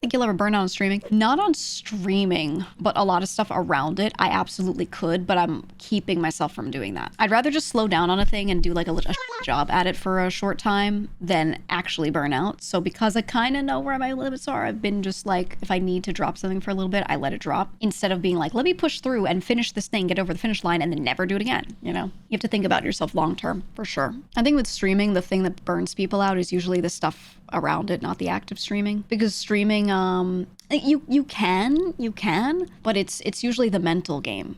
Think you'll ever burn out on streaming? Not on streaming, but a lot of stuff around it. I absolutely could, but I'm keeping myself from doing that. I'd rather just slow down on a thing and do like a job at it for a short time than actually burn out. So because I kind of know where my limits are, I've been just like, if I need to drop something for a little bit, I let it drop instead of being like, let me push through and finish this thing, get over the finish line, and then never do it again. You know, you have to think about yourself long term for sure. I think with streaming, the thing that burns people out is usually the stuff around it, not the act of streaming, because streaming you can, but it's usually the mental game.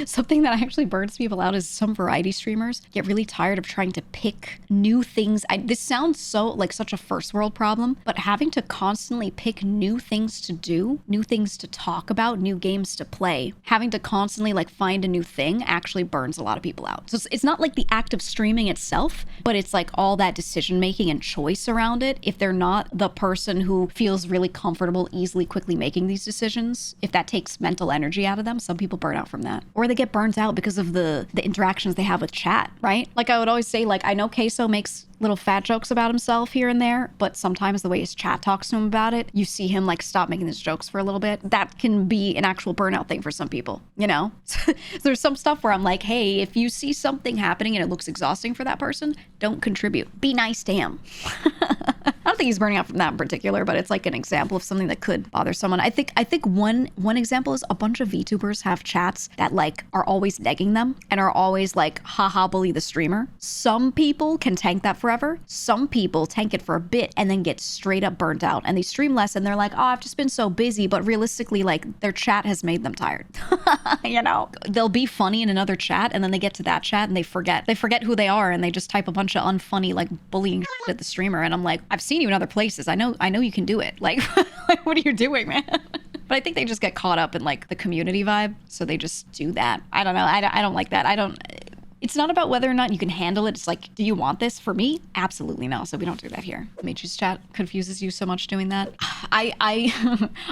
Something that actually burns people out is some variety streamers get really tired of trying to pick new things. This sounds so like such a first world problem, but having to constantly pick new things to do, new things to talk about, new games to play, having to constantly like find a new thing actually burns a lot of people out. So it's not like the act of streaming itself, but it's like all that decision making and choice around it. If they're not the person who feels really comfortable easily quickly making these decisions, if that takes mental energy out of them, some people burn out from that. Or they get burnt out because of the interactions they have with chat, right? Like I would always say, like, I know Queso makes little fat jokes about himself here and there, but sometimes the way his chat talks to him about it, you see him like stop making his jokes for a little bit. That can be an actual burnout thing for some people, you know? So there's some stuff where I'm like, hey, if you see something happening and it looks exhausting for that person, don't contribute. Be nice to him. I don't think he's burning out from that in particular, but it's like an example of something that could bother someone. I think one example is a bunch of VTubers have chats that like are always negging them and are always like, haha, bully the streamer. Some people can tank that forever. Some people tank it for a bit and then get straight up burnt out, and they stream less and they're like, oh, I've just been so busy, but realistically, like their chat has made them tired. You know, they'll be funny in another chat and then they get to that chat and they forget who they are and they just type a bunch of unfunny like bullying shit at the streamer, and I'm like, I've seen you in other places. I know you can do it. Like, like what are you doing, man? But I think they just get caught up in like the community vibe, so they just do that. I don't know. I don't like that. It's not about whether or not you can handle it. It's like, do you want this? For me, absolutely no. So we don't do that here. Michi's chat confuses you so much doing that. I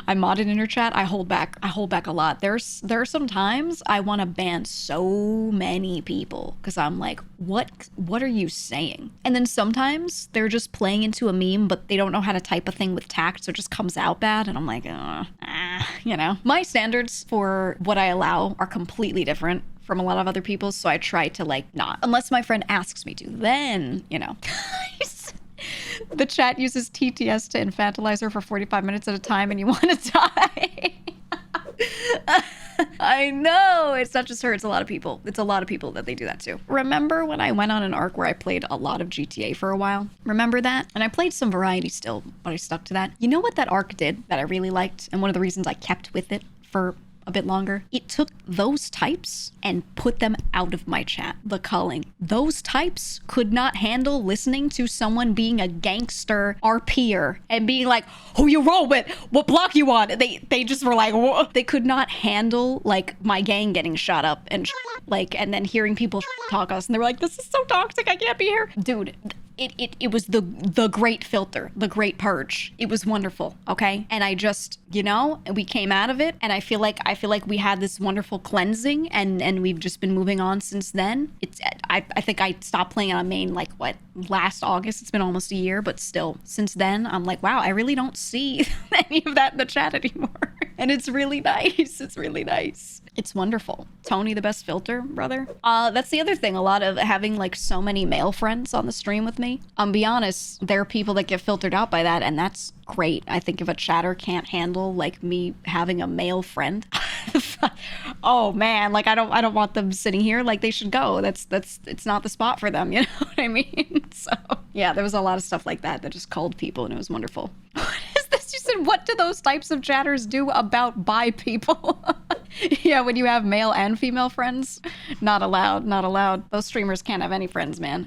modded in her chat. I hold back a lot. There are some times I want to ban so many people because I'm like, what are you saying? And then sometimes they're just playing into a meme, but they don't know how to type a thing with tact, so it just comes out bad. And I'm like, you know, my standards for what I allow are completely different from a lot of other people, so I try to like not, unless my friend asks me to, then, you know. The chat uses TTS to infantilize her for 45 minutes at a time and you want to die. I know, it's not just her, it's a lot of people. It's a lot of people that they do that to. Remember when I went on an arc where I played a lot of GTA for a while? Remember that? And I played some variety still, but I stuck to that. You know what that arc did that I really liked, and one of the reasons I kept with it for a bit longer? It took those types and put them out of my chat. The culling. Those types could not handle listening to someone being a gangster RPer and being like, who you roll with? What block you on? They just were like, whoa. They could not handle like my gang getting shot up and like, and then hearing people talk us, and they were like, this is so toxic, I can't be here. Dude, it was the great filter, the great purge. It was wonderful, okay? And I just, you know, we came out of it, and I feel like we had this wonderful cleansing, and we've just been moving on since then. I think I stopped playing on main like what, last August. It's been almost a year, but still, since then I'm like, wow, I really don't see any of that in the chat anymore. And it's really nice. It's really nice. It's wonderful. Tony, the best filter, brother. That's the other thing. A lot of having like so many male friends on the stream with me. Be honest, there are people that get filtered out by that, and that's great. I think if a chatter can't handle like me having a male friend, oh man, like I don't want them sitting here. Like they should go. It's not the spot for them. You know what I mean? So yeah, there was a lot of stuff like that just called people, and it was wonderful. What is this? You said, what do those types of chatters do about bi people? Yeah, when you have male and female friends, not allowed, not allowed. Those streamers can't have any friends, man.